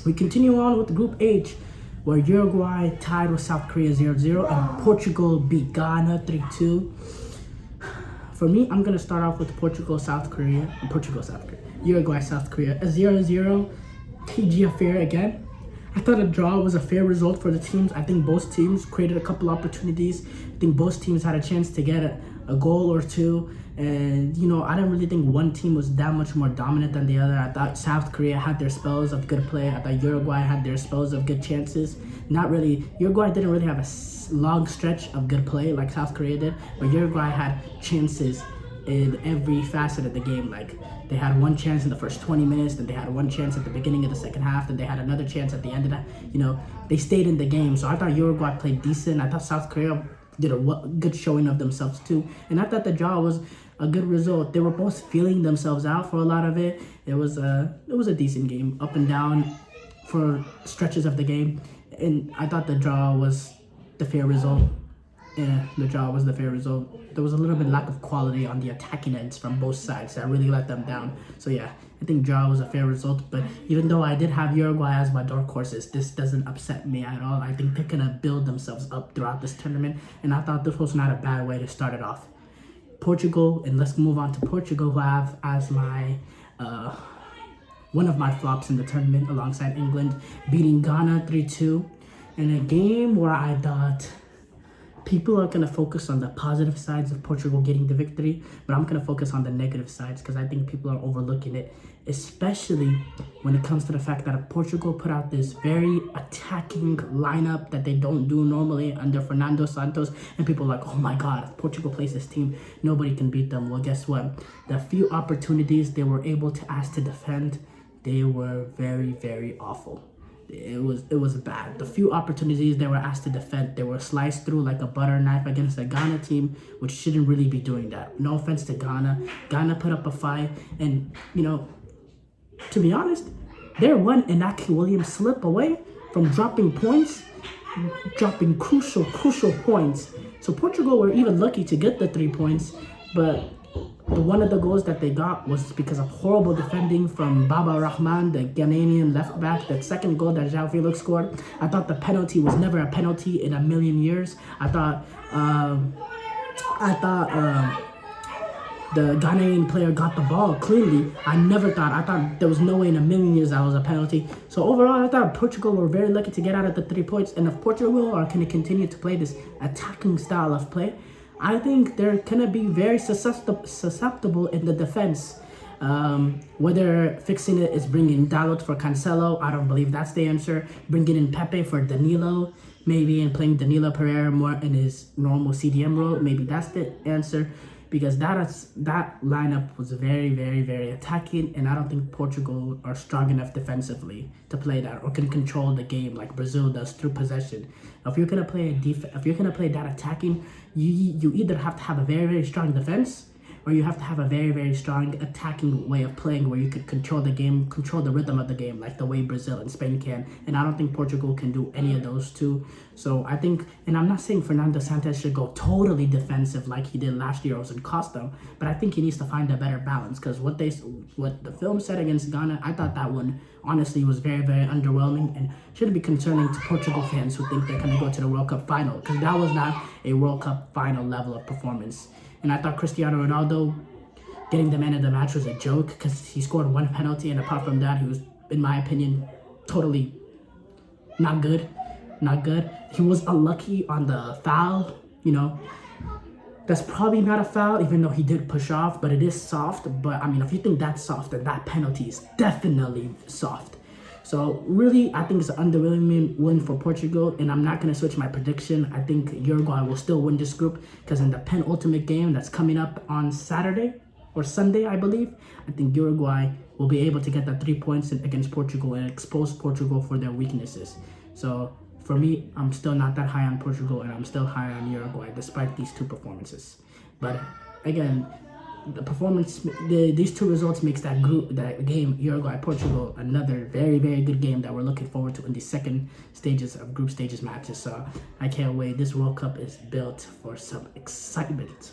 We continue on with Group H, where Uruguay tied with South Korea 0-0 and Portugal beat Ghana 3-2. For me, I'm going to start off with Portugal-South Korea. Uruguay-South Korea. A 0-0 TG affair again. I thought a draw was a fair result for the teams. I think both teams created a couple opportunities. I think both teams had a chance to get a goal or two. And, I didn't really think one team was that much more dominant than the other. I thought South Korea had their spells of good play. I thought Uruguay had their spells of good chances. Not really. Uruguay didn't really have a long stretch of good play like South Korea did. But Uruguay had chances in every facet of the game. Like, they had one chance in the first 20 minutes, then they had one chance at the beginning of the second half, then they had another chance at the end of that. They stayed in the game. So I thought Uruguay played decent. I thought South Korea did a good showing of themselves too. And I thought the draw was a good result. They were both feeling themselves out for a lot of it. It was a decent game, up and down for stretches of the game. And I thought the draw was the fair result. Yeah, the draw was the fair result. There was a little bit lack of quality on the attacking ends from both sides that really let them down. So yeah, I think draw was a fair result. But even though I did have Uruguay as my dark horses, this doesn't upset me at all. I think they're gonna build themselves up throughout this tournament, and I thought this was not a bad way to start it off. Portugal, and let's move on to Portugal, who I have as my one of my flops in the tournament alongside England, beating Ghana 3-2 in a game where I thought people are going to focus on the positive sides of Portugal getting the victory, but I'm going to focus on the negative sides because I think people are overlooking it, especially when it comes to the fact that Portugal put out this very attacking lineup that they don't do normally under Fernando Santos, and people are like, oh my God, if Portugal plays this team, nobody can beat them. Well, guess what? The few opportunities they were able to ask to defend, they were very, very awful. It was bad. The few opportunities they were asked to defend, they were sliced through like a butter knife against a Ghana team, which shouldn't really be doing that. No offense to Ghana. Ghana put up a fight, and to be honest, they're one Inaki Williams slip away from dropping points, dropping crucial points. So Portugal were even lucky to get the 3 points, but one of the goals that they got was because of horrible defending from Baba Rahman, the Ghanaian left back. That second goal that João Felix scored, I thought the penalty was never a penalty in a million years. I thought the Ghanaian player got the ball cleanly. I thought there was no way in a million years that was a penalty. So overall, I thought Portugal were very lucky to get out of the 3 points. And if Portugal are going to continue to play this attacking style of play, I think they're going to be very susceptible in the defense. Whether fixing it is bringing Dalot for Cancelo, I don't believe that's the answer. Bringing in Pepe for Danilo, maybe, and playing Danilo Pereira more in his normal CDM role, maybe that's the answer. Because that lineup was very, very, very attacking, and I don't think Portugal are strong enough defensively to play that or can control the game like Brazil does through possession. If you're gonna play that attacking, you either have to have a very, very strong defense, or you have to have a very, very strong attacking way of playing where you could control the game, control the rhythm of the game, like the way Brazil and Spain can. And I don't think Portugal can do any of those two. So I think, and I'm not saying Fernando Santos should go totally defensive like he did last year or was in Costa, but I think he needs to find a better balance, because what the film said against Ghana, I thought that one honestly was very, very underwhelming and should be concerning to Portugal fans who think they're going to go to the World Cup final, because that was not a World Cup final level of performance. And I thought Cristiano Ronaldo getting the man of the match was a joke, because he scored one penalty, and apart from that, he was, in my opinion, totally not good. He was unlucky on the foul, That's probably not a foul, even though he did push off, but it is soft. But, if you think that's soft, then that penalty is definitely soft. So, really, I think it's an underwhelming win for Portugal, and I'm not going to switch my prediction. I think Uruguay will still win this group, because in the penultimate game that's coming up on Saturday or Sunday, I believe, I think Uruguay will be able to get the 3 points against Portugal and expose Portugal for their weaknesses. So, for me, I'm still not that high on Portugal, and I'm still high on Uruguay, despite these two performances. But, again, these two results makes that game, Uruguay-Portugal, another very, very good game that we're looking forward to in the second stages of group stages matches. So I can't wait. This World Cup is built for some excitement.